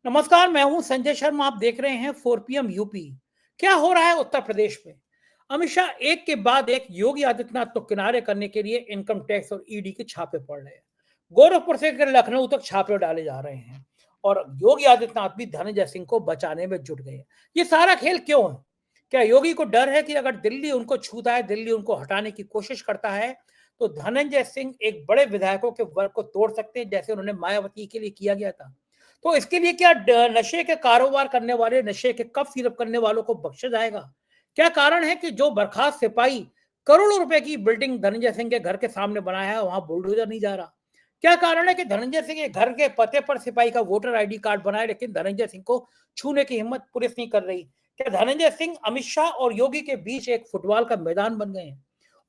नमस्कार, मैं हूं संजय शर्मा। आप देख रहे हैं 4 PM यूपी। क्या हो रहा है उत्तर प्रदेश में? अमित शाह एक के बाद एक योगी आदित्यनाथ तो किनारे करने के लिए इनकम टैक्स और ईडी के छापे पड़ रहे हैं। गोरखपुर से लेकर लखनऊ तक छापे डाले जा रहे हैं और योगी आदित्यनाथ भी धनंजय सिंह को बचाने में जुट गए हैं। ये सारा खेल क्यों है? क्या योगी को डर है कि अगर दिल्ली उनको छूता है, दिल्ली उनको हटाने की कोशिश करता है, तो धनंजय सिंह एक बड़े विधायकों के वर्ग को तोड़ सकते हैं, जैसे उन्होंने मायावती के लिए किया गया था? तो इसके लिए क्या नशे के कारोबार करने वाले, नशे के कफ सिरप करने वालों को बख्शा जाएगा? क्या कारण है कि जो बर्खास्त सिपाही करोड़ों रुपए की बिल्डिंग धनंजय सिंह के घर के सामने बनाया है, वहां बुलडोजर नहीं जा रहा? क्या कारण है कि धनंजय सिंह के घर के पते पर सिपाही का वोटर आईडी कार्ड बनाए, लेकिन धनंजय सिंह को छूने की हिम्मत पुलिस नहीं कर रही? क्या धनंजय सिंह अमित शाह और योगी के बीच एक फुटबॉल का मैदान बन गए हैं?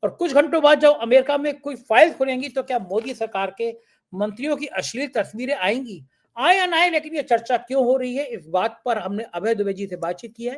और कुछ घंटों बाद जब अमेरिका में कोई फाइल खुलेंगी, तो क्या मोदी सरकार के मंत्रियों की अश्लील तस्वीरें आएंगी? आए या ना आए, लेकिन ये चर्चा क्यों हो रही है, इस बात पर हमने अभय दुबे जी से बातचीत की है।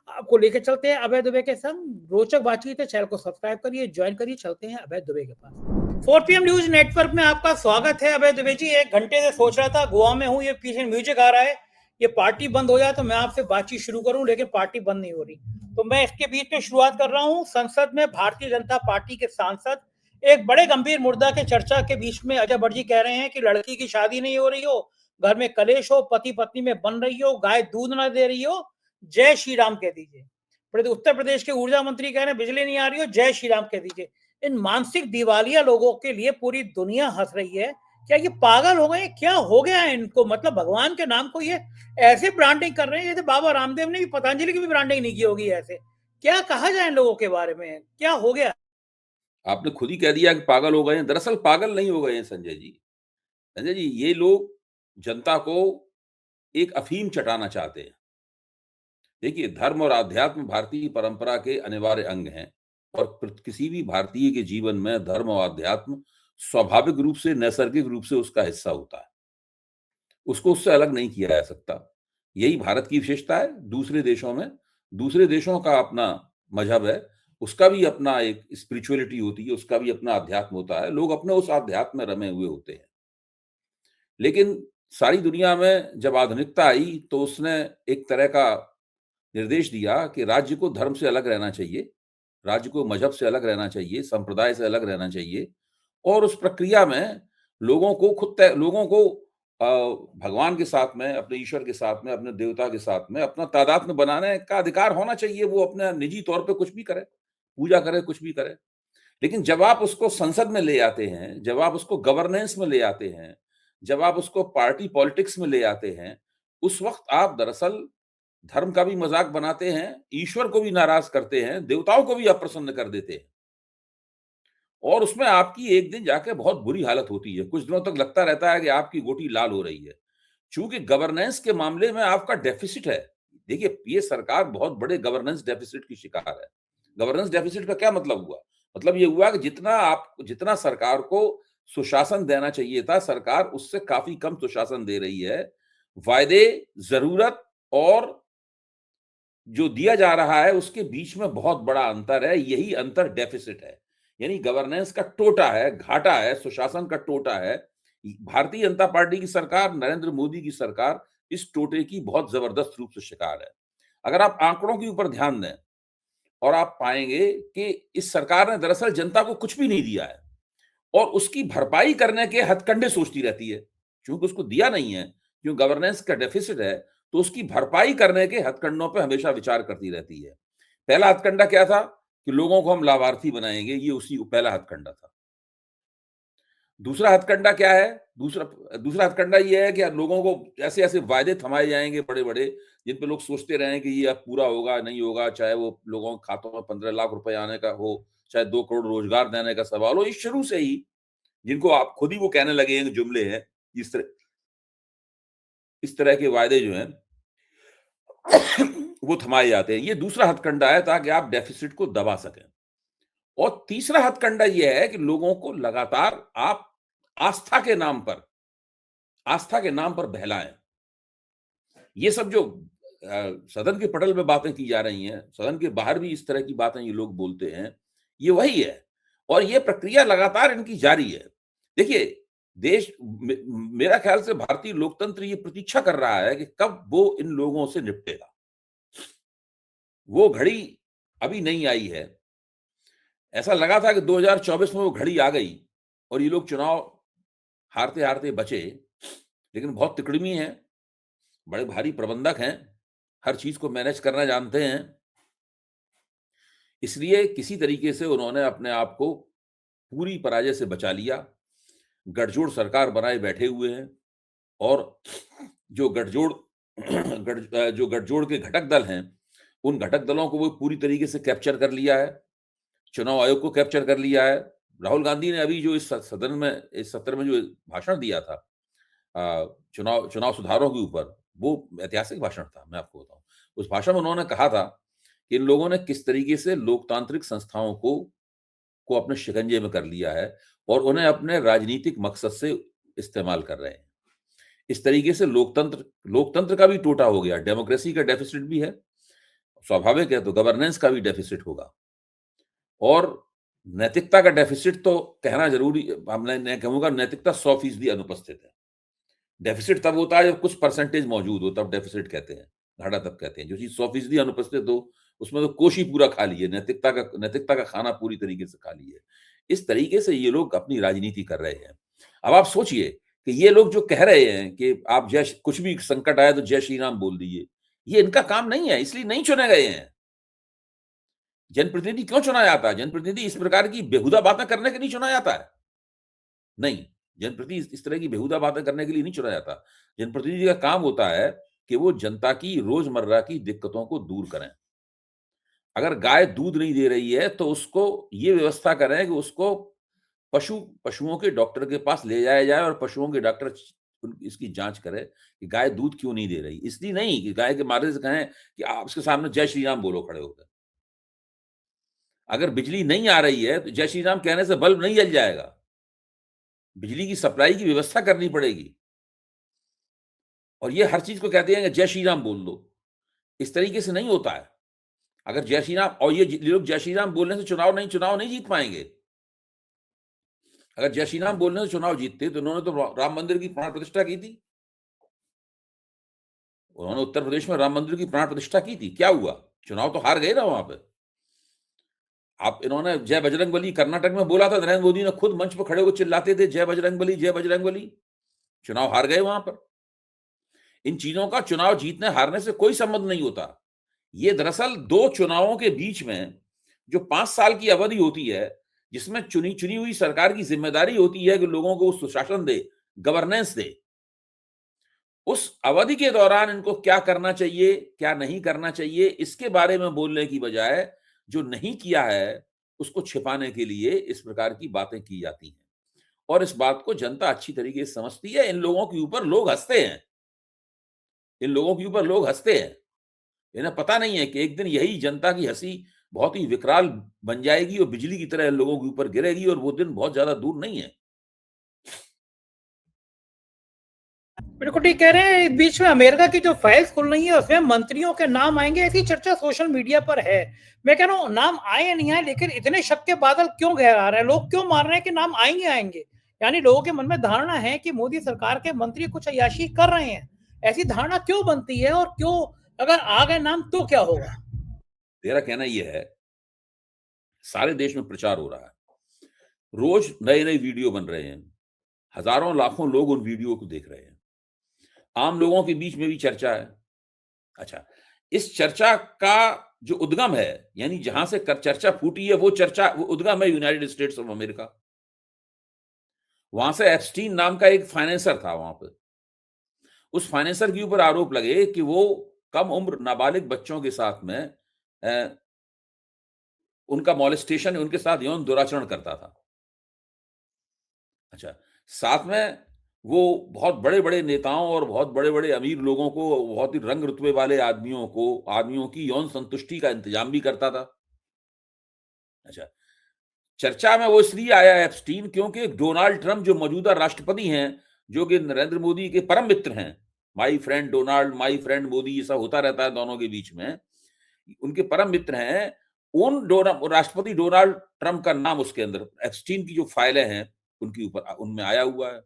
आपको लेकर चलते हैं अभय दुबे के संग। रोचक बातचीत है, चैनल को सब्सक्राइब करिए, ज्वाइन करिए। चलते हैं अभय दुबे के पास। 4 PM न्यूज नेटवर्क में आपका स्वागत है अभय दुबे जी। एक घंटे से सोच रहा था, गोवा में हूँ, ये पीछे म्यूजिक आ रहा है, ये पार्टी बंद हो जाए तो मैं आपसे बातचीत शुरू करूं, लेकिन पार्टी बंद नहीं हो रही। तो मैं इसके बीच में शुरुआत कर रहा हूं। संसद में भारतीय जनता पार्टी के सांसद एक बड़े गंभीर मुद्दा के चर्चा के बीच में अजय भट्ट जी कह रहे हैं कि लड़की की शादी नहीं हो रही हो, घर में कलेश हो, पति पत्नी में बन रही हो, गाय दूध ना दे रही हो, जय श्री राम कह दीजिए। उत्तर प्रदेश के ऊर्जा मंत्री कह रहे हैं बिजली नहीं आ रही हो, जय श्री राम कह दीजिए। इन मानसिक दिवालिया लोगों के लिए पूरी दुनिया हंस रही है। क्या ये पागल हो गए? क्या हो गया है इनको? मतलब भगवान के नाम को ये ऐसे ब्रांडिंग कर रहे हैं जैसे बाबा रामदेव ने भी, पतंजलि की भी ब्रांडिंग नहीं की होगी ऐसे। क्या कहा जाए इन लोगों के बारे में? क्या हो गया? आपने खुद ही कह दिया कि पागल हो गए हैं। दरअसल पागल नहीं हो गए हैं संजय जी। संजय जी, ये लोग जनता को एक अफ़ीम चटाना चाहते हैं। देखिए, धर्म और आध्यात्म भारतीय परंपरा के अनिवार्य अंग हैं और किसी भी भारतीय के जीवन में धर्म और आध्यात्म स्वाभाविक रूप से, नैसर्गिक रूप से उसका हिस्सा होता है। उसको उससे अलग नहीं किया जा सकता। यही भारत की विशेषता है। दूसरे देशों का अपना मजहब है, उसका भी अपना एक स्पिरिचुअलिटी होती है, उसका भी अपना अध्यात्म होता है। लोग अपने उस अध्यात्म में रमे हुए होते हैं। लेकिन सारी दुनिया में जब आधुनिकता आई तो उसने एक तरह का निर्देश दिया कि राज्य को धर्म से अलग रहना चाहिए, राज्य को मजहब से अलग रहना चाहिए, संप्रदाय से अलग रहना चाहिए और उस प्रक्रिया में लोगों को भगवान के साथ में, अपने ईश्वर के साथ में, अपने देवता के साथ में अपना तादात्म्य बनाने का अधिकार होना चाहिए। वो अपने निजी तौर पे कुछ भी करे, पूजा करे, कुछ भी करे। लेकिन जब आप उसको संसद में ले आते हैं, जब आप उसको गवर्नेंस में ले आते हैं, जब आप उसको पार्टी पॉलिटिक्स में ले आते हैं, उस वक़्त आप दरअसल धर्म का भी मज़ाक बनाते हैं, ईश्वर को भी नाराज़ करते हैं, देवताओं को भी अप्रसन्न कर देते हैं। और उसमें आपकी एक दिन जाके बहुत बुरी हालत होती है। कुछ दिनों तक लगता रहता है कि आपकी गोटी लाल हो रही है। चूँकि गवर्नेंस के मामले में आपका डेफ़िसिट है। देखिए, ये सरकार बहुत बड़े गवर्नेंस डेफ़िसिट की शिकार है। गवर्नेंस डेफ़िसिट का क्या मतलब हुआ? मतलब ये हुआ कि जितना सरकार को सुशासन देना चाहिए था, सरकार उससे काफ़ी कम सुशासन दे रही है। वायदे, ज़रूरत और जो दिया जा रहा है, उसके बीच में बहुत बड़ा अंतर है। यही अंतर डेफ़िसिट है। यानी गवर्नेंस का टोटा है, घाटा है, सुशासन का टोटा है। भारतीय जनता पार्टी की सरकार, नरेंद्र मोदी की सरकार इस टोटे की बहुत ज़बरदस्त रूप से शिकार है। अगर आप आंकड़ों के ऊपर ध्यान दें और आप पाएँगे कि इस सरकार ने दरअसल जनता को कुछ भी नहीं दिया है और उसकी भरपाई करने के हथकंडे सोचती रहती है। चूँकि उसको दिया नहीं है, क्यों गवर्नेंस का डेफ़िसिट है, तो उसकी भरपाई करने के हथकंडों पे हमेशा विचार करती रहती है। पहला हथकंडा क्या था? कि लोगों को हम लाभार्थी बनाएँगे, ये उसी पहला हथकंडा था। दूसरा हथकंडा क्या है? दूसरा हथकंडा ये है कि लोगों को ऐसे-ऐसे वायदे थमाए जाएँगे बड़े-बड़े, जिन पे लोग सोचते रहें कि ये अब पूरा होगा, नहीं होगा, चाहे वो लोगों के खातों में 15 लाख रुपए आने का हो, चाहे 2 करोड़ रोज़गार देने का सवाल हो। ये शुरू से ही जिनको आप खुद ही वो कहने लगे हैं, जुमले हैं, इस तरह के वायदे जो हैं वो थमाए जाते हैं। ये दूसरा हथकंडा है ताकि आप डेफ़िसिट को दबा सकें। और तीसरा हथकंडा ये है कि लोगों को लगातार आप आस्था के नाम पर आस्था के नाम पर बहलाएँ। ये सब जो सदन के पटल पे बातें की जा रही हैं, सदन के बाहर भी इस तरह की बातें ये लोग बोलते हैं, ये वही है और ये प्रक्रिया लगातार इनकी जारी है। देखिए, मेरा ख्याल से भारतीय लोकतंत्र ये प्रतीक्षा कर रहा है कि कब वो इन लोगों से निपटेगा। वो घड़ी अभी नहीं आई है। ऐसा लगा था कि 2024 में वो घड़ी आ गई और ये लोग चुनाव हारते-हारते बचे, लेकिन बहुत तिकड़मी हैं, बड़े भारी प्रबंधक हैं, हर चीज़ को मैनेज करना जानते हैं। इसलिए किसी तरीके से उन्होंने अपने आप को पूरी पराजय से बचा लिया। गठजोड़ सरकार बनाए बैठे हुए हैं और जो गठजोड़ जो गठजोड़ के घटक दल हैं, उन घटक दलों को वो पूरी तरीके से कैप्चर कर लिया है। चुनाव आयोग को कैप्चर कर लिया है। राहुल गांधी ने अभी जो इस सत्र में जो भाषण दिया था चुनाव चुनाव सुधारों के ऊपर, वो ऐतिहासिक भाषण था, मैं आपको बताऊं। उस भाषण में उन्होंने कहा था कि इन लोगों ने किस तरीके से लोकतांत्रिक संस्थाओं को अपने शिकंजे में कर लिया है और उन्हें अपने राजनीतिक मकसद से इस्तेमाल कर रहे हैं। इस तरीके से लोकतंत्र का भी टोटा हो गया, डेमोक्रेसी का डेफिसिट भी है, स्वाभाविक है, तो गवर्नेंस का भी डेफिसिट होगा और नैतिकता का डेफिसिट तो कहना जरूरी, मैं कहूंगा नैतिकता 100% अनुपस्थित है। डेफिसिट तब होता है जब कुछ परसेंटेज मौजूद हो, तब डेफिसिट कहते हैं, घाटा तब कहते हैं। जो चीज 100% अनुपस्थित हो, उसमें तो कोश ही पूरा खाली है, नैतिकता का खाना पूरी तरीके से खाली है। इस तरीके से ये लोग अपनी राजनीति कर रहे हैं। अब आप सोचिए कि ये लोग जो कह रहे हैं कि आप कुछ भी संकट आया तो जय श्री राम बोल दीजिए, ये इनका काम नहीं है, इसलिए नहीं चुने गए हैं। जनप्रतिनिधि क्यों चुना जाता है? जनप्रतिनिधि इस प्रकार की बेहुदा बातें करने के लिए चुना जाता है? नहीं, जनप्रतिनिधि इस तरह की बेहुदा बातें करने के लिए नहीं चुना जाता। जनप्रतिनिधि का काम होता है कि वो जनता की रोजमर्रा की दिक्कतों को दूर करें। अगर गाय दूध नहीं दे रही है तो उसको ये व्यवस्था करें कि उसको पशुओं के डॉक्टर के पास ले जाया जाए और पशुओं के डॉक्टर इसकी जांच करे कि गाय दूध क्यों नहीं दे रही। इसलिए नहीं कि गाय के मारे से कहें कि आप उसके सामने जय श्री राम बोलो खड़े होकर। अगर बिजली नहीं आ रही है तो जय श्री राम कहने से बल्ब नहीं जल जाएगा, बिजली की सप्लाई की व्यवस्था करनी पड़ेगी। और ये हर चीज को कहते हैं कि जय श्री राम बोल दो, इस तरीके से नहीं होता है। अगर जय श्री राम, और ये लोग जय श्री राम बोलने से चुनाव नहीं जीत पाएंगे। अगर जय श्री राम बोलने से चुनाव जीतते तो उन्होंने तो राम मंदिर की प्राण प्रतिष्ठा की थी। उन्होंने उत्तर प्रदेश में राम मंदिर की प्राण प्रतिष्ठा की थी, क्या हुआ? चुनाव तो हार गए ना वहां पे। आप इन्होंने जय बजरंगबली कर्नाटक में बोला था, नरेंद्र मोदी ने खुद मंच पर खड़े होकर चिल्लाते थे जय बजरंगबली जय बजरंगबली। चुनाव हार गए वहां पर। इन चीजों का चुनाव जीतने हारने से कोई संबंध नहीं होता। ये दरअसल दो चुनावों के बीच में जो 5 साल की अवधि होती है, जिसमें चुनी हुई सरकार की जिम्मेदारी होती है कि लोगों को सुशासन दे, गवर्नेंस दे, उस अवधि के दौरान इनको क्या करना चाहिए, क्या नहीं करना चाहिए, इसके बारे में बोलने की बजाय जो नहीं किया है उसको छिपाने के लिए इस प्रकार की बातें की जाती हैं और इस बात को जनता अच्छी तरीके से समझती है। इन लोगों के ऊपर लोग हंसते हैं, इन्हें पता नहीं है कि एक दिन यही जनता की हंसी बहुत ही विकराल बन जाएगी और बिजली की तरह इन लोगों के ऊपर गिरेगी और वो दिन बहुत ज्यादा दूर नहीं है। बिल्कुल ठीक कह रहे हैं। इस बीच में अमेरिका की जो फाइल्स खुल रही है उसमें मंत्रियों के नाम आएंगे, ऐसी चर्चा सोशल मीडिया पर है। मैं कह रहा हूँ नाम आए या नहीं आए, लेकिन इतने शक के बादल क्यों गहरा रहे हैं? लोग क्यों मान रहे हैं कि नाम आएंगे? यानी लोगों के मन में धारणा है कि मोदी सरकार के मंत्री कुछ अय्याशी कर रहे हैं। ऐसी धारणा क्यों बनती है और क्यों, अगर आ गए नाम तो क्या होगा? मेरा कहना यह है, सारे देश में प्रचार हो रहा है, रोज नए नए वीडियो बन रहे हैं, हजारों लाखों लोग उन वीडियो को देख रहे हैं, आम लोगों के बीच में भी चर्चा है। अच्छा, इस चर्चा का जो उद्गम है, यानी जहां से चर्चा फूटी है, वो उद्गम है यूनाइटेड स्टेट्स ऑफ अमेरिका। वहां से एप्स्टीन नाम का एक फाइनेंसर था वहां पर। उस फाइनेंसर के ऊपर आरोप लगे कि वो कम उम्र नाबालिग बच्चों के साथ में उनका मॉलेस्टेशन, उनके साथ यौन दुराचरण करता था। अच्छा, साथ में वो बहुत बड़े-बड़े नेताओं और बहुत बड़े-बड़े अमीर लोगों को, बहुत ही रंग रुतबे वाले आदमियों की यौन संतुष्टि का इंतजाम भी करता था। अच्छा, चर्चा में वो इसलिए आया एप्स्टीन क्योंकि डोनाल्ड ट्रंप जो मौजूदा राष्ट्रपति हैं, जो कि नरेंद्र मोदी के परम मित्र हैं, my friend Donald, my friend Modi, ऐसा होता रहता है दोनों के बीच में, उनके परम मित्र हैं। राष्ट्रपति डोनाल्ड ट्रंप का नाम उसके अंदर एप्स्टीन की जो फाइलें हैं उनके ऊपर उनमें आया हुआ है।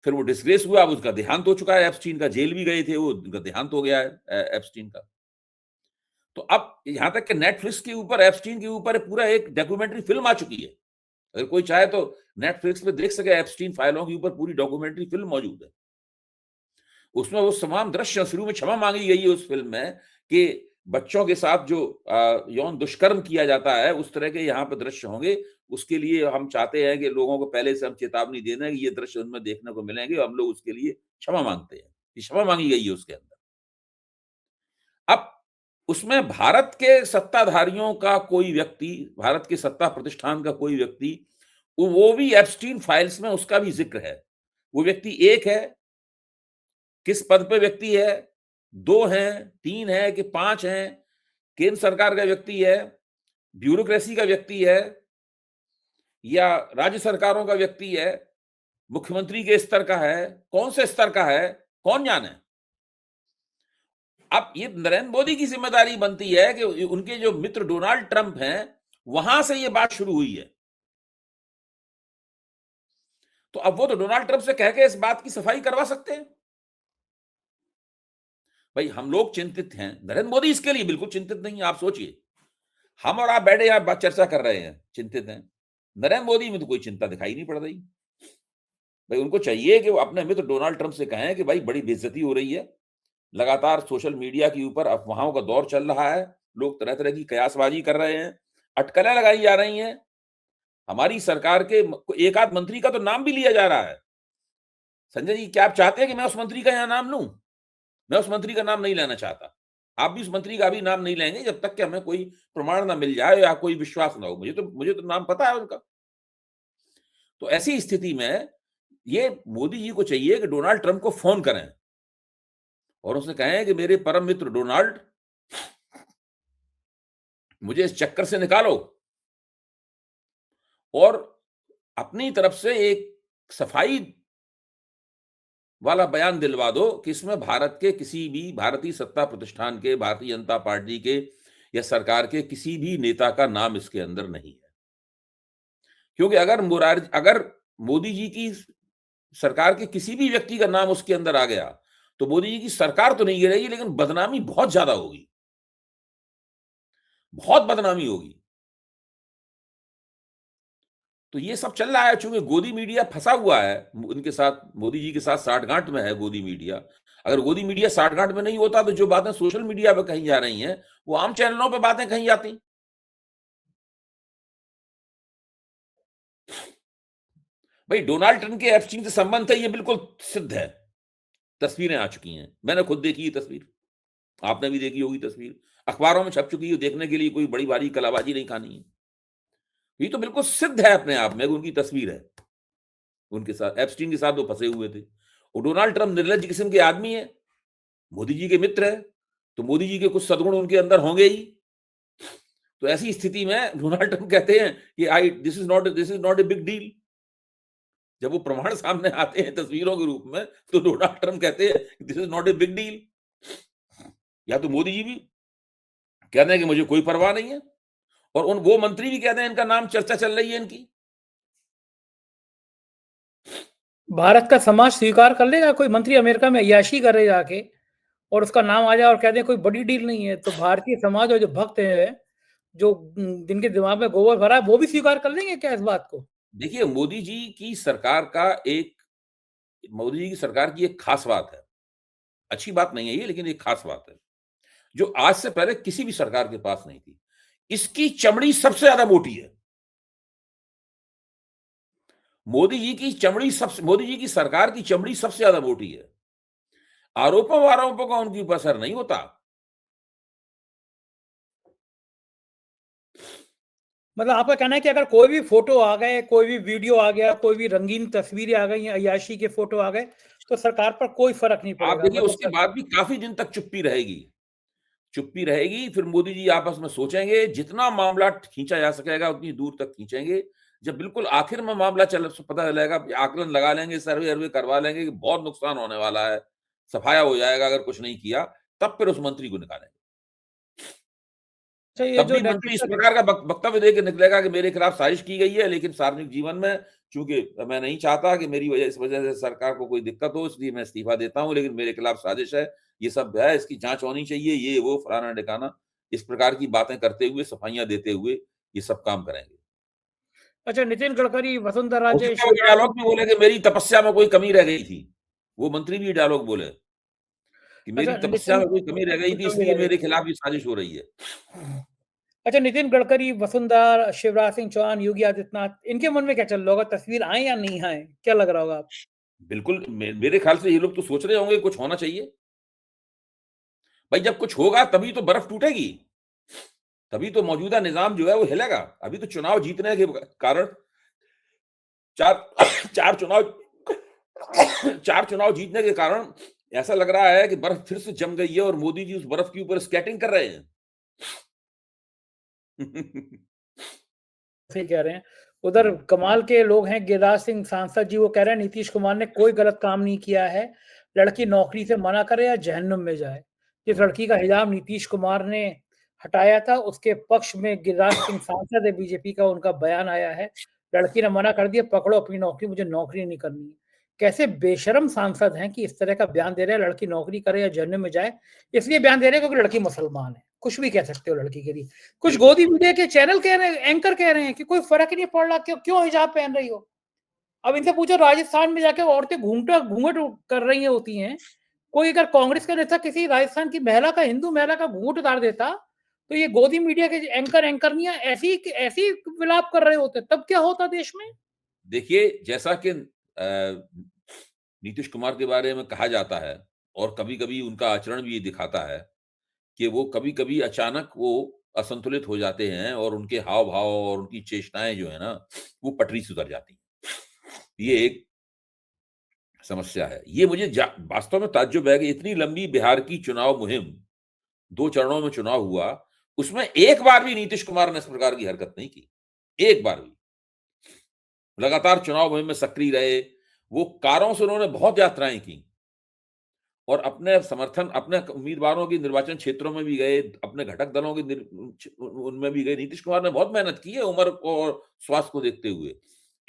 फिर वो डिस्ग्रेस हुआ, अब उसका देहांत हो चुका है एप्स्टीन का, जेल भी गए थे वो, उनका देहांत हो गया है एप्स्टीन का। तो अब यहां तक कि नेटफ्लिक्स के ऊपर एप्स्टीन के ऊपर पूरा एक डॉक्यूमेंट्री फिल्म आ चुकी है। अगर कोई चाहे तो नेटफ्लिक्स पे देख सके, एप्स्टीन फाइलों के ऊपर पूरी डॉक्यूमेंट्री फिल्म मौजूद है। उसमें वो तमाम दृश्य, शुरू में क्षमा मांगी गई है उस फिल्म में कि बच्चों के साथ जो यौन दुष्कर्म किया जाता है, उस तरह के यहाँ पे दृश्य होंगे। उसके लिए हम चाहते हैं कि लोगों को पहले से हम चेतावनी दे दें कि ये दृश्य उनमें देखने को मिलेंगे, और हम लोग उसके लिए क्षमा मांगते हैं। ये क्षमा मांगी गई है उसके अंदर। अब उसमें भारत के सत्ताधारियों का कोई व्यक्ति, भारत के सत्ता प्रतिष्ठान का कोई व्यक्ति, वो भी एप्स्टीन फाइल्स में उसका भी जिक्र है। वो व्यक्ति एक है, किस पद पे व्यक्ति है, 2 हैं, 3 है कि 5 हैं, केंद्र सरकार का व्यक्ति है, ब्यूरोक्रेसी का व्यक्ति है, या राज्य सरकारों का व्यक्ति है, मुख्यमंत्री के स्तर का है, कौन से स्तर का है, कौन जाने। अब ये नरेंद्र मोदी की जिम्मेदारी बनती है कि उनके जो मित्र डोनाल्ड ट्रंप हैं, वहां से ये बात शुरू हुई है। तो अब वो तो डोनाल्ड ट्रंप से कह के इस बात की सफाई करवा सकते हैं। भाई हम लोग चिंतित हैं, नरेंद्र मोदी इसके लिए बिल्कुल चिंतित नहीं है। आप सोचिए, हम और आप बैठे यहां चर्चा कर रहे हैं, चिंतित हैं। नरेंद्र मोदी में तो कोई चिंता दिखाई नहीं पड़ रही। भाई उनको चाहिए कि वो अपने मित्र डोनाल्ड ट्रंप से कहें कि भाई बड़ी बेइज्जती हो रही है, लगातार सोशल मीडिया के ऊपर अफवाहों का दौर चल रहा है, लोग तरह तरह की कयासबाजी कर रहे हैं, अटकलें लगाई जा रही हैं, हमारी सरकार के एक आध मंत्री का तो नाम भी लिया जा रहा है। संजय जी, क्या आप चाहते हैं कि मैं उस मंत्री का यहां नाम लूं? मैं उस मंत्री का नाम नहीं लेना चाहता। आप भी उस मंत्री का भी नाम नहीं लेंगे जब तक कि हमें कोई प्रमाण ना मिल जाए या कोई विश्वास ना हो। मुझे तो नाम पता है उनका। तो ऐसी स्थिति में ये मोदी जी को चाहिए कि डोनाल्ड ट्रंप को फोन करें और उसने कहें कि मेरे परम मित्र डोनाल्ड, मुझे इस चक्कर से निकालो और अपनी तरफ से एक सफाई वाला बयान दिलवा दो कि इसमें भारत के किसी भी भारतीय सत्ता प्रतिष्ठान के, भारतीय जनता पार्टी के या सरकार के किसी भी नेता का नाम इसके अंदर नहीं है। क्योंकि अगर मोदी जी की सरकार के किसी भी व्यक्ति का नाम उसके अंदर आ गया तो मोदी जी की सरकार तो नहीं गिरेगी, लेकिन बदनामी बहुत ज्यादा होगी, बहुत बदनामी होगी। तो ये सब चल रहा है। चूंकि गोदी मीडिया फंसा हुआ है उनके साथ, मोदी जी के साथ साठगांठ में है गोदी मीडिया। अगर गोदी मीडिया साठगांठ में नहीं होता तो जो बातें सोशल मीडिया पर कही जा रही हैं वो आम चैनलों पर बातें कही जाती। भाई डोनाल्ड ट्रंप के एप्स्टीन से संबंध है, ये बिल्कुल सिद्ध है। तस्वीरें आ चुकी हैं, मैंने खुद देखी ये तस्वीर, आपने भी देखी होगी तस्वीर, अखबारों में छप चुकी है। देखने के लिए कोई बड़ी भारी कलाबाजी नहीं खानी है। ये तो बिल्कुल सिद्ध है अपने आप में, उनकी तस्वीर है उनके साथ, एप्स्टीन के साथ वो फंसे हुए थे। और डोनाल्ड ट्रंप निर्लज किस्म के आदमी है, मोदी जी के मित्र है, तो मोदी जी के कुछ सद्गुण उनके अंदर होंगे ही। तो ऐसी स्थिति में डोनाल्ड ट्रंप कहते हैं कि this is not a big deal. जब वो प्रमाण सामने आते हैं तस्वीरों के रूप में, तो डोनाल्ड ट्रंप कहते हैं this is not a big deal. या तो मोदी जी भी कहते हैं कि मुझे कोई परवाह नहीं है, और वो मंत्री भी कहते हैं इनका नाम चर्चा चल रही है इनकी। भारत का समाज स्वीकार कर लेगा कोई मंत्री अमेरिका में अय्याशी करे जाके और उसका नाम आ जाए और कह दे कोई बड़ी डील नहीं है? तो भारतीय समाज और जो भक्त है, जो जिनके दिमाग में गोबर भरा है, वो भी स्वीकार कर लेंगे क्या इस बात को? देखिए, मोदी जी की सरकार की एक खास बात है, अच्छी बात नहीं है ये, लेकिन एक खास बात है जो आज से पहले किसी भी सरकार के पास नहीं थी। इसकी चमड़ी सबसे ज्यादा मोटी है। मोदी जी की सरकार की चमड़ी सबसे ज्यादा मोटी है। आरोपों का उनके ऊपर असर नहीं होता। मतलब आपका कहना है कि अगर कोई भी फोटो आ गए, कोई भी वीडियो आ गया, कोई भी रंगीन तस्वीरें आ गई, अय्याशी के फोटो आ गए, तो सरकार पर कोई फर्क नहीं आप पड़ेगा? देखिए, मतलब उसके बाद भी काफी दिन तक चुप्पी रहेगी। फिर मोदी जी आपस में सोचेंगे, जितना मामला खींचा जा सकेगा उतनी दूर तक खींचेंगे। जब बिल्कुल आखिर में मामला पता चलेगा, आकलन लगा लेंगे, सर्वे करवा लेंगे कि बहुत नुकसान होने वाला है, सफाया हो जाएगा अगर कुछ नहीं किया, तब फिर उस मंत्री को निकालेंगे। अच्छा, ये तब जो भी मंत्री इस नेतृत्व प्रकार का वक्तव्य देके निकलेगा कि मेरे खिलाफ साजिश की गई है, लेकिन सार्वजनिक जीवन में चूँकि मैं नहीं चाहता कि मेरी वजह इस वजह से सरकार को कोई दिक्कत हो, इसलिए मैं इस्तीफ़ा देता हूँ, लेकिन मेरे खिलाफ साजिश है, ये सब है, इसकी जाँच होनी चाहिए, ये वो फलाना-ढिकाना, इस प्रकार की बातें करते हुए, सफाइयाँ देते हुए, ये सब काम करेंगे। अच्छा, नितिन गडकरी, वसुंधरा हो राजे, सकता है वो ये शिवराज सिंह डायलॉग भी बोले कि मेरी तपस्या में कोई कमी रह गई थी। वो मंत्री भी ये डायलॉग बोले कि मेरी अच्छा, तपस्या नितिन में कोई कमी रह गई थी, कमी इसलिए रह गई मेरे थी। खिलाफ ये साजिश हो रही है। अच्छा, नितिन गडकरी, वसुंधरा, शिवराज सिंह चौहान, योगी आदित्यनाथ, इनके मन में क्या चल रहा होगा? तस्वीर आए या नहीं आए? क्या लग रहा होगा आपको? बिल्कुल, मेरे ख़्याल से ये लोग तो सोच रहे होंगे कुछ होना चाहिए। भाई जब कुछ होगा तभी तो बर्फ़ टूटेगी, तभी तो मौजूदा निज़ाम जो है वो हिलेगा। अभी तो चुनाव जीतने के कारण 4 4 चुनाव 4 चुनाव जीतने के कारण ऐसा लग रहा है कि बर्फ़ फिर से जम गई है और मोदी जी उस बर्फ़ के ऊपर स्केटिंग कर रहे हैं। सही कह रहे हैं। उधर कमाल के लोग हैं, गिरिराज सिंह सांसद जी, वो कह रहे हैं नीतीश कुमार ने कोई गलत काम नहीं किया है। लड़की नौकरी से मना करे या जहन्नुम में जाए। जिस लड़की का हिजाब नीतीश कुमार ने हटाया था, उसके पक्ष में गिरिराज सिंह सांसद है बीजेपी का, उनका बयान आया है। लड़की ने मना कर दिया, पकड़ो अपनी नौकरी, मुझे नौकरी नहीं करनी है। कैसे बेशर्म सांसद हैं कि इस तरह का बयान दे रहे हैं, लड़की नौकरी करे या जहन्नुम में जाए। इसलिए बयान दे रहे हैं क्योंकि लड़की मुसलमान है। कुछ भी कह सकते हो लड़की के लिए। कुछ बिल्कुल। गोदी मीडिया के चैनल कह रहे हैं, एंकर कह रहे हैं कि कोई फर्क ही नहीं पड़ रहा, क्यों क्यों हिजाब पहन रही हो। अब इनसे पूछो, राजस्थान में जाके औरतें घूंघट घूंघट कर रही होती हैं। कोई अगर कांग्रेस का नेता किसी राजस्थान की महिला का, हिंदू महिला का घूंघट उतार देता, तो ये गोदी मीडिया के एंकरनियां ऐसी ऐसी विलाप कर रहे होते, तब क्या होता देश में। देखिए, जैसा कि नीतीश कुमार के बारे में कहा जाता है और कभी-कभी उनका आचरण भी ये दिखाता है कि वो कभी-कभी अचानक वो असंतुलित हो जाते हैं और उनके हाव-भाव और उनकी चेष्टाएँ जो है ना, वो पटरी से उतर जाती हैं। ये एक समस्या है। ये मुझे वास्तव में ताज्जुब है कि इतनी लंबी बिहार की चुनाव मुहिम, 2 चरणों में चुनाव हुआ, उसमें एक बार भी नीतीश कुमार ने इस प्रकार की हरकत नहीं की। एक बार भी। लगातार चुनाव मुहिम में सक्रिय रहे, वो कारों से उन्होंने बहुत यात्राएँ की और अपने समर्थन अपने उम्मीदवारों की निर्वाचन क्षेत्रों में भी गए, अपने घटक दलों की उनमें भी गए। नीतीश कुमार ने बहुत मेहनत की है उम्र को और स्वास्थ्य को देखते हुए।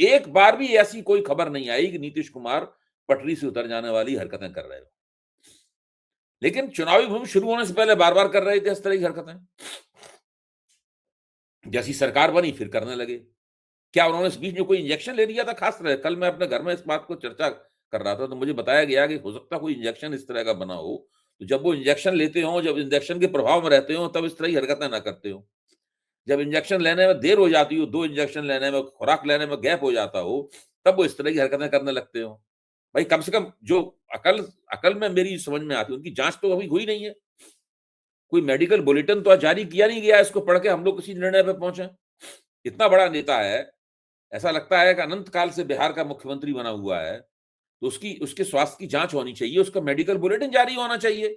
एक बार भी ऐसी कोई खबर नहीं आई कि नीतीश कुमार पटरी से उतर जाने वाली हरकतें कर रहे हो। लेकिन चुनावी मुहिम शुरू होने से पहले बार-बार कर रहे थे इस तरह की हरकतें। जैसी सरकार बनी फिर करने लगे। क्या उन्होंने इस बीच में कोई इंजेक्शन ले लिया था खास तरह? कल मैं अपने घर में इस बात को चर्चा कर रहा था, तो मुझे बताया गया कि हो सकता है कोई इंजेक्शन इस तरह का बना हो। तो जब वो इंजेक्शन लेते हों, जब इंजेक्शन के प्रभाव में रहते हों, तब इस तरह की हरकतें ना करते हों। जब इंजेक्शन लेने में देर हो जाती हो, 2 इंजेक्शन लेने में, खुराक लेने में गैप हो जाता हो, तब वो इस तरह की हरकतें करने लगते हों। भाई कम से कम जो अकल अकल में मेरी समझ में आती है, उनकी जाँच तो अभी हुई नहीं है। कोई मेडिकल बुलेटिन तो आज जारी किया नहीं गया है, इसको पढ़ के हम लोग किसी निर्णय पे पहुँचे। इतना बड़ा नेता है, ऐसा लगता है कि अनंत काल से बिहार का मुख्यमंत्री बना हुआ है, तो उसकी उसके स्वास्थ्य की जाँच होनी चाहिए, उसका मेडिकल बुलेटिन जारी होना चाहिए।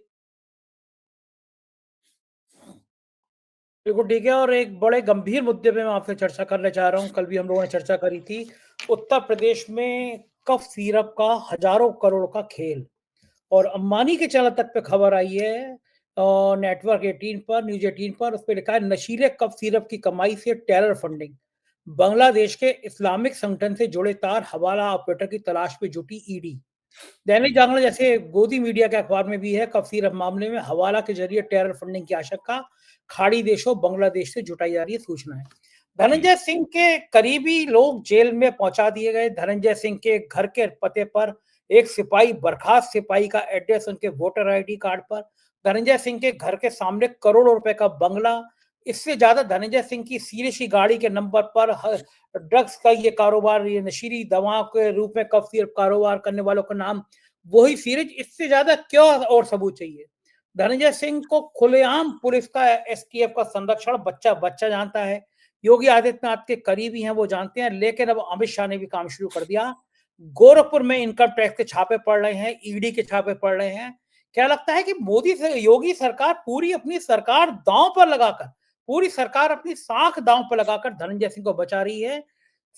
बिल्कुल ठीक है, और एक बड़े गंभीर मुद्दे पे मैं आपसे चर्चा करना चाह रहा हूँ। कल भी हम लोगों ने चर्चा करी थी। उत्तर प्रदेश में कफ सिरप का हज़ारों करोड़ का खेल, और अंबानी के चैनल तक पे खबर आई है, नेटवर्क 18 पर, न्यूज़ 18 पर, उसपे लिखा है नशीले कफ सिरप की कमाई से टेरर फंडिंग। बांग्लादेश के इस्लामिक संगठन से जुड़े तार, हवाला ऑपरेटर की तलाश में जुटी ईडी। दैनिक जागरण जैसे गोदी मीडिया के अखबार में भी है, कफ सिरप मामले में हवाला के जरिए टेरर फंडिंग की आशंका, खाड़ी देशों बांग्लादेश से जुटाई जा रही है सूचनाएं। जी, धनंजय सिंह के करीबी लोग जेल में पहुंचा दिए गए। धनंजय सिंह के घर के पते पर एक सिपाही, बर्खास्त सिपाही का एड्रेस उनके वोटर आईडी कार्ड पर। धनंजय सिंह के घर के सामने करोड़ों रुपए का बंगला। इससे ज्यादा धनंजय सिंह की सीरीसी गाड़ी के नंबर पर ड्रग्स का ये कारोबार, ये नशीली दवाओं के रूप में कफ सिरप कारोबार करने वालों का नाम वही सीरीज। इससे ज्यादा क्या और सबूत चाहिए। धनंजय सिंह को खुलेआम पुलिस का, एसटीएफ का संरक्षण बच्चा बच्चा जानता है। योगी आदित्यनाथ के करीबी हैं, वो जानते हैं। लेकिन अब अमित शाह ने भी काम शुरू कर दिया। गोरखपुर में इनकम टैक्स के छापे पड़ रहे हैं, ईडी के छापे पड़ रहे हैं। क्या लगता है कि मोदी से योगी सरकार पूरी अपनी सरकार दांव पर लगाकर, पूरी सरकार अपनी साख दांव पर लगाकर धनंजय सिंह को बचा रही है,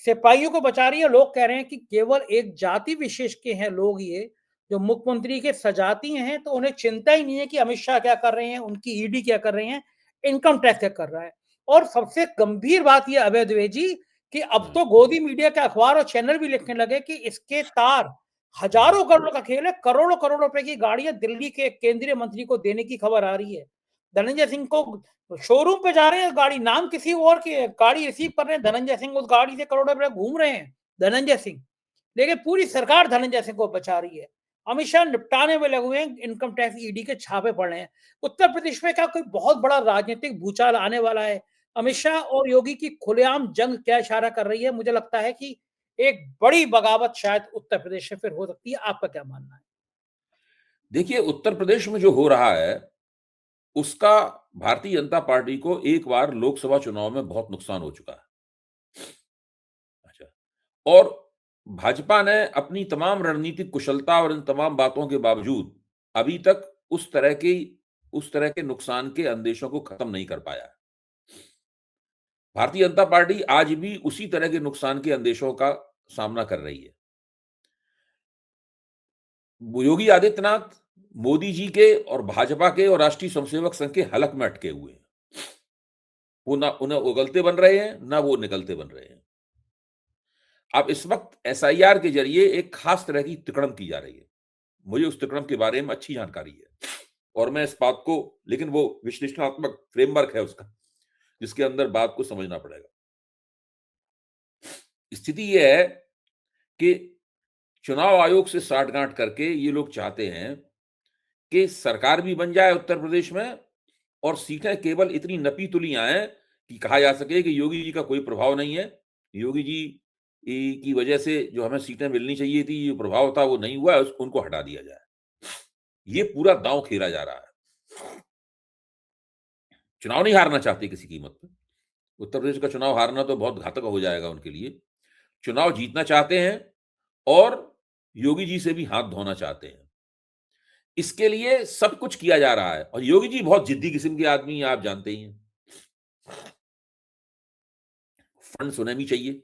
सिपाहियों को बचा रही है। लोग कह रहे हैं कि केवल एक जाति विशेष के हैं लोग ये, जो मुख्यमंत्री के सजाती हैं, तो उन्हें चिंता ही नहीं है कि अमित शाह क्या कर रहे हैं, उनकी ईडी क्या कर रही है, इनकम टैक्स क्या कर रहा है। और सबसे गंभीर बात यह अभय द्विवेदी, कि अब तो गोदी मीडिया के अखबार और चैनल भी लिखने लगे कि इसके तार हजारों करोड़ का खेल है, करोड़ों करोड़ रुपए की गाड़ियां दिल्ली के केंद्रीय मंत्री को देने की खबर आ रही है। धनंजय सिंह को शोरूम पे जा रहे हैं, गाड़ी नाम किसी और की है, गाड़ी रिसीव कर रहे हैं धनंजय सिंह, उस गाड़ी से करोड़ों रुपए घूम रहे हैं धनंजय सिंह, लेकिन पूरी सरकार धनंजय सिंह को बचा रही है। अमित शाह निपटाने में लगे हुए हैं, इनकम टैक्स ईडी के छापे पड़ रहे हैं। उत्तर प्रदेश में क्या कोई बहुत बड़ा राजनीतिक भूचाल आने वाला है? अमित शाह और योगी की खुलेआम जंग क्या इशारा कर रही है? मुझे लगता है कि एक बड़ी बगावत शायद उत्तर प्रदेश से फिर हो सकती है। आपका क्या मानना है? देखिए, उत्तर प्रदेश में जो हो रहा है, उसका भारतीय जनता पार्टी को एक बार लोकसभा चुनाव में बहुत नुकसान हो चुका है। अच्छा, और भाजपा ने अपनी तमाम रणनीतिक कुशलता और इन तमाम बातों के बावजूद अभी तक उस तरह के नुकसान के अंदेशों को खत्म नहीं कर पाया है। भारतीय जनता पार्टी आज भी उसी तरह के नुकसान के अंदेशों का सामना कर रही है। योगी आदित्यनाथ मोदी जी के और भाजपा के और राष्ट्रीय स्वयंसेवक संघ के हलक में अटके हुए हैं। वो ना उन्हें उगलते बन रहे हैं, ना वो निकलते बन रहे हैं। अब इस वक्त एसआईआर के जरिए एक खास तरह की तिकड़म की जा रही है। मुझे उस तिकड़म के बारे में अच्छी जानकारी है और मैं इस बात को, लेकिन वो विश्लेषणात्मक फ्रेमवर्क है उसका, जिसके अंदर बात को समझना पड़ेगा। स्थिति यह है कि चुनाव आयोग से साठगांठ करके ये लोग चाहते हैं कि सरकार भी बन जाए उत्तर प्रदेश में और सीटें केवल इतनी नपी तुली आए कि कहा जा सके कि योगी जी का कोई प्रभाव नहीं है। योगी जी की वजह से जो हमें सीटें मिलनी चाहिए थी, जो प्रभाव था वो नहीं हुआ है, उनको हटा दिया जाए। ये पूरा दांव खेला जा रहा है। चुनाव नहीं हारना चाहते किसी कीमत पे। उत्तर प्रदेश का चुनाव हारना तो बहुत घातक हो जाएगा उनके लिए। चुनाव जीतना चाहते हैं और योगी जी से भी हाथ धोना चाहते हैं। इसके लिए सब कुछ किया जा रहा है और योगी जी बहुत जिद्दी किस्म के आदमी हैं, आप जानते ही हैं। फंड्स उन्हें भी चाहिए।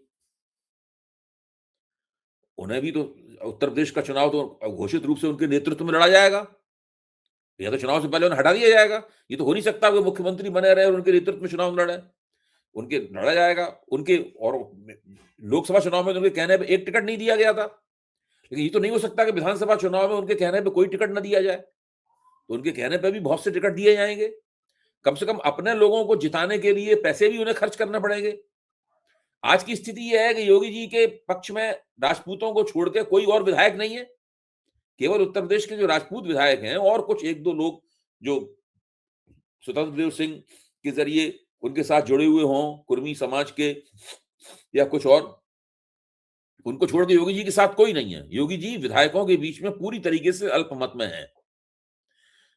उन्हें भी तो उत्तर प्रदेश का चुनाव तो घोषित रूप से उनके नेतृत्व में लड़ा जाएगा, या तो चुनाव से पहले उन्हें हटा दिया जाएगा। ये तो हो नहीं सकता वो मुख्यमंत्री बने रहे और उनके नेतृत्व में चुनाव लड़े। उनके लड़ा जाएगा। उनके और लोकसभा चुनाव में तो उनके कहने पे एक टिकट नहीं दिया गया था, लेकिन ये तो नहीं हो सकता कि विधानसभा चुनाव में उनके कहने पे कोई टिकट ना दिया जाए। तो उनके कहने पे भी बहुत से टिकट दिए जाएंगे। कम से कम अपने लोगों को जिताने के लिए पैसे भी उन्हें खर्च करने पड़ेंगे। आज की स्थिति यह है कि योगी जी के पक्ष में राजपूतों को छोड़ के कोई और विधायक नहीं है। केवल उत्तर प्रदेश के जो राजपूत विधायक हैं और कुछ एक दो लोग जो स्वतंत्र देव सिंह के जरिए उनके साथ जुड़े हुए हों, कुर्मी समाज के या कुछ और, उनको छोड़ के योगी जी के साथ कोई नहीं है। योगी जी विधायकों के बीच में पूरी तरीके से अल्पमत में है।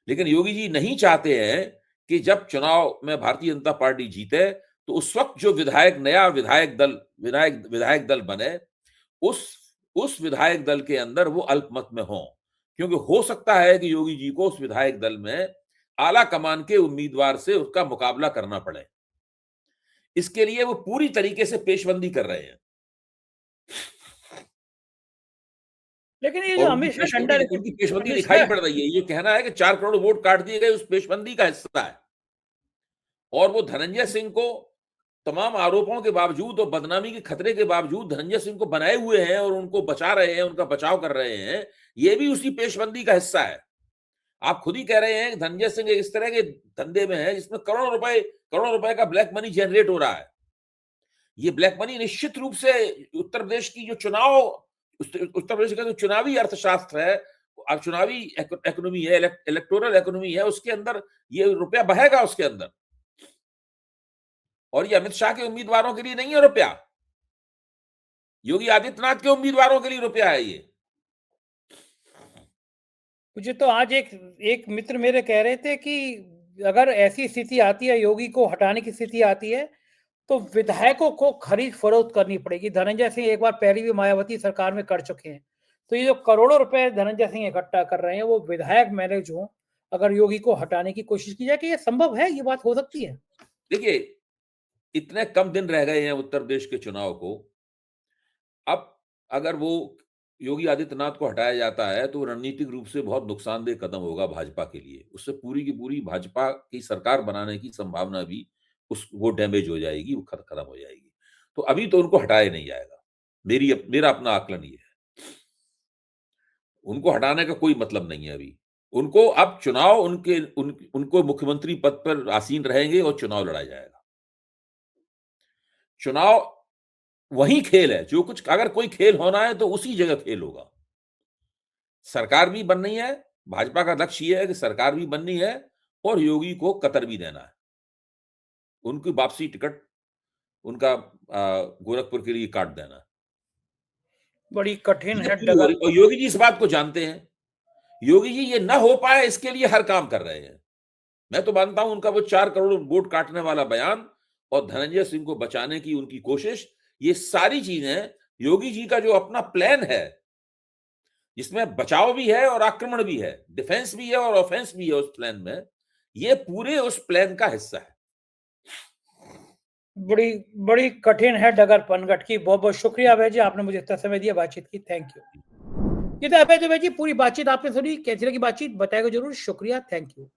लेकिन योगी जी नहीं चाहते हैं कि जब चुनाव में भारतीय जनता पार्टी जीते तो उस वक्त जो नया विधायक दल बने, उस विधायक दल के अंदर वो अल्पमत में हो, क्योंकि हो सकता है कि योगी जी को उस विधायक दल में आला कमान के उम्मीदवार से उसका मुकाबला करना पड़े। इसके लिए वो पूरी तरीके से पेशबंदी कर रहे हैं। लेकिन ये जो और अमित शाह डंडा उनकी पेशबंदी अमित दिखाई शाह पड़ रही है। ये कहना है कि 4 करोड़ वोट काट दिए गए उस पेशबंदी का हिस्सा है। और वो धनंजय सिंह को तमाम आरोपों के बावजूद और बदनामी के खतरे के बावजूद धनंजय सिंह को बनाए हुए हैं और उनको बचा रहे हैं, उनका बचाव कर रहे हैं। ये भी उसी पेशबंदी का हिस्सा है। आप खुद ही कह रहे हैं कि धनंजय सिंह इस तरह के धंधे में है जिसमें करोड़ों रुपए का ब्लैक मनी जनरेट हो रहा है। ये ब्लैक मनी निश्चित रूप से उत्तर प्रदेश की जो उत्तर प्रदेश का जो चुनावी अर्थशास्त्र है, चुनावी इकोनॉमी है, इलेक्टोरल इकोनॉमी है, उसके अंदर ये रुपया बहेगा उसके अंदर। और ये अमित शाह के उम्मीदवारों के लिए नहीं है रुपया, योगी आदित्यनाथ के उम्मीदवारों के लिए रुपया है ये। मुझे तो आज एक मित्र मेरे कह रहे थे कि अगर ऐसी स्थिति आती है, योगी को हटाने की स्थिति आती है, तो विधायकों को खरीद फरोख्त करनी पड़ेगी। धनंजय सिंह एक बार पहले भी मायावती सरकार में कर चुके हैं। तो ये जो करोड़ों रुपए धनंजय सिंह इकट्ठा कर रहे हैं, वो विधायक मैनेज हो, अगर योगी को हटाने की कोशिश की जाए, कि ये संभव है, ये बात हो सकती है? देखिए, इतने कम दिन रह गए हैं उत्तर प्रदेश के चुनाव को। अब अगर वो योगी आदित्यनाथ को हटाया जाता है तो रणनीतिक रूप से बहुत नुकसानदेह कदम होगा भाजपा के लिए। उससे पूरी की पूरी भाजपा की सरकार बनाने की संभावना भी उस वो डैमेज हो जाएगी, वो खत्म हो जाएगी। तो अभी तो उनको हटाया नहीं जाएगा। मेरा अपना आकलन ये है। उनको हटाने का कोई मतलब नहीं है अभी। उनको अब चुनाव उनको मुख्यमंत्री पद पर आसीन रहेंगे और चुनाव लड़ा जाएगा। चुनाव वही खेल है, जो कुछ अगर कोई खेल होना है तो उसी जगह खेल होगा। सरकार भी बननी है, भाजपा का लक्ष्य ये है कि सरकार भी बननी है और योगी को कतर भी देना है। उनकी वापसी टिकट उनका गोरखपुर के लिए काट देना है। बड़ी कठिन ये है पूरी हो रही और योगी जी इस बात को जानते हैं। योगी जी ये ना हो पाए इसके लिए हर काम कर रहे हैं। मैं तो मानता हूं उनका वो 4 करोड़ वोट काटने वाला बयान और धनंजय सिंह को बचाने की उनकी कोशिश, ये सारी चीजें योगी जी का जो अपना प्लान है, जिसमें बचाव भी है और आक्रमण भी है, डिफेंस भी है और ऑफेंस भी है उस प्लान में, ये पूरे उस प्लान का हिस्सा है। बड़ी बड़ी कठिन है डगर पनघट की। बहुत बहुत शुक्रिया अभय जी, आपने मुझे इतना समय दिया बातचीत की। Thank you. ये तो अभय दुबे जी, पूरी बातचीत आपने सुनी, कैसी लगी बातचीत बताएगा जरूर। शुक्रिया, थैंक यू।